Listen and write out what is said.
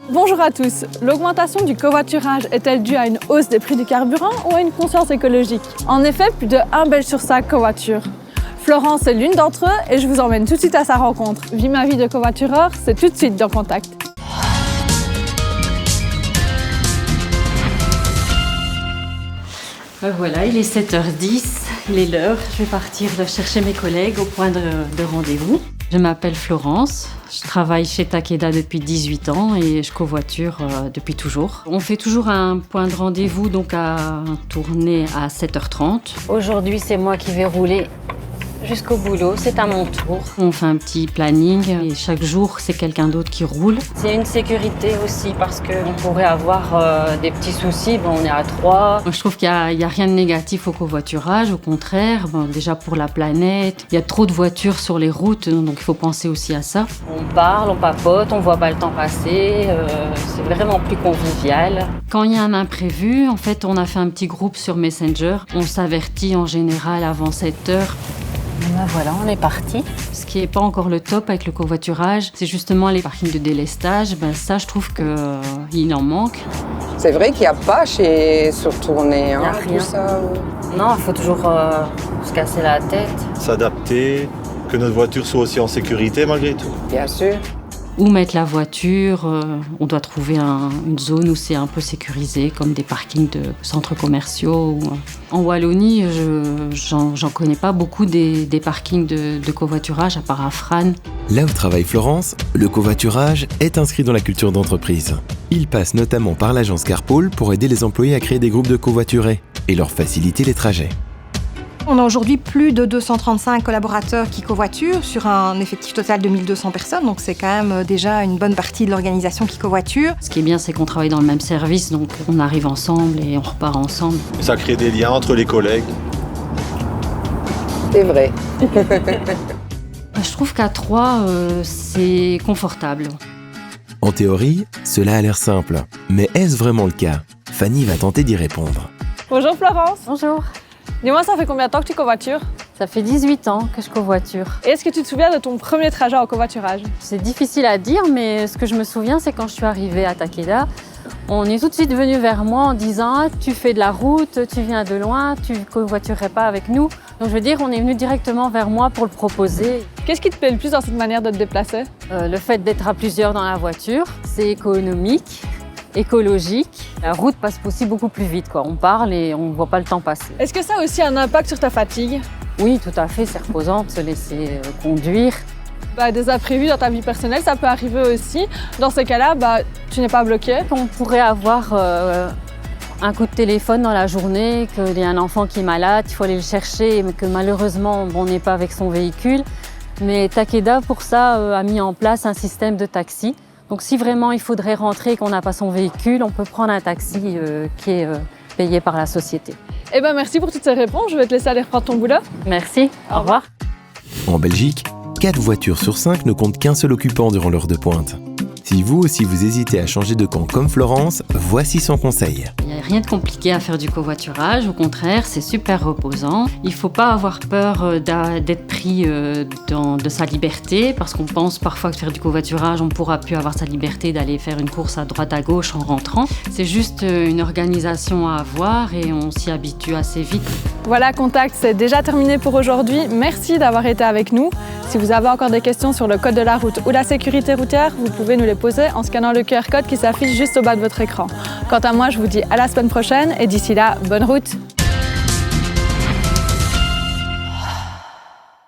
Bonjour à tous. L'augmentation du covoiturage est-elle due à une hausse des prix du carburant ou à une conscience écologique? En effet, plus de 1 Belge sur 5 covoiture. Florence est l'une d'entre eux et je vous emmène tout de suite à sa rencontre. Vie ma vie de covoitureur, c'est tout de suite dans Contact. Voilà, il est 7h10, il est l'heure. Je vais partir chercher mes collègues au point de rendez-vous. Je m'appelle Florence, je travaille chez Takeda depuis 18 ans et je covoiture depuis toujours. On fait toujours un point de rendez-vous donc à tourner à 7h30. Aujourd'hui, c'est moi qui vais rouler jusqu'au boulot, c'est à mon tour. On fait un petit planning et chaque jour, c'est quelqu'un d'autre qui roule. C'est une sécurité aussi parce qu'on pourrait avoir des petits soucis. On est à 3. Je trouve qu'il n'y a rien de négatif au covoiturage, au contraire. Déjà pour la planète, il y a trop de voitures sur les routes, donc il faut penser aussi à ça. On parle, on papote, on voit pas le temps passer. C'est vraiment plus convivial. Quand il y a un imprévu, en fait, on a fait un petit groupe sur Messenger. On s'avertit en général avant 7h. Ben voilà, on est parti. Ce qui n'est pas encore le top avec le covoiturage, c'est justement les parkings de délestage. Ça, je trouve qu'il en manque. C'est vrai qu'il n'y a pas sur Tournai, Il n'y a rien. Tout ça. Non, il faut toujours se casser la tête. S'adapter, que notre voiture soit aussi en sécurité malgré tout. Bien sûr. Où mettre la voiture, on doit trouver une zone où c'est un peu sécurisé, comme des parkings de centres commerciaux. En Wallonie, j'en connais pas beaucoup des parkings de covoiturage, à part à Frasnes. Là où travaille Florence, le covoiturage est inscrit dans la culture d'entreprise. Il passe notamment par l'agence Carpool pour aider les employés à créer des groupes de covoiturés et leur faciliter les trajets. On a aujourd'hui plus de 235 collaborateurs qui covoiturent sur un effectif total de 1200 personnes, donc c'est quand même déjà une bonne partie de l'organisation qui covoiture. Ce qui est bien, c'est qu'on travaille dans le même service, donc on arrive ensemble et on repart ensemble. Ça crée des liens entre les collègues. C'est vrai. Je trouve qu'à 3, c'est confortable. En théorie, cela a l'air simple. Mais est-ce vraiment le cas? Fanny va tenter d'y répondre. Bonjour Florence. Bonjour. Dis-moi, ça fait combien de temps que tu covoitures? Ça fait 18 ans que je covoiture. Et est-ce que tu te souviens de ton premier trajet en covoiturage? C'est difficile à dire, mais ce que je me souviens, c'est quand je suis arrivée à Takeda, on est tout de suite venu vers moi en disant « Ah, tu fais de la route, tu viens de loin, tu ne covoiturerais pas avec nous ?» Donc je veux dire, on est venu directement vers moi pour le proposer. Qu'est-ce qui te plaît le plus dans cette manière de te déplacer? Le fait d'être à plusieurs dans la voiture, c'est économique, écologique. La route passe aussi beaucoup plus vite, quoi. On parle et on ne voit pas le temps passer. Est-ce que ça a aussi un impact sur ta fatigue? Oui, tout à fait, c'est reposant de se laisser conduire. Des imprévus dans ta vie personnelle, ça peut arriver aussi. Dans ces cas-là, tu n'es pas bloqué. On pourrait avoir un coup de téléphone dans la journée, qu'il y a un enfant qui est malade, il faut aller le chercher, mais que malheureusement, on n'est pas avec son véhicule. Mais Takeda, pour ça, a mis en place un système de taxi. Donc si vraiment il faudrait rentrer et qu'on n'a pas son véhicule, on peut prendre un taxi qui est payé par la société. Merci pour toutes ces réponses. Je vais te laisser aller reprendre ton boulot. Merci, au revoir. En Belgique, 4 voitures sur 5 ne comptent qu'un seul occupant durant l'heure de pointe. Si vous aussi vous hésitez à changer de camp comme Florence, voici son conseil. Il n'y a rien de compliqué à faire du covoiturage, au contraire, c'est super reposant. Il ne faut pas avoir peur d'être pris de sa liberté, parce qu'on pense parfois que faire du covoiturage, on ne pourra plus avoir sa liberté d'aller faire une course à droite à gauche en rentrant. C'est juste une organisation à avoir et on s'y habitue assez vite. Voilà, Contact, c'est déjà terminé pour aujourd'hui. Merci d'avoir été avec nous. Si vous avez encore des questions sur le code de la route ou la sécurité routière, vous pouvez nous les poser en scannant le QR code qui s'affiche juste au bas de votre écran. Quant à moi, je vous dis à la semaine prochaine et d'ici là, bonne route!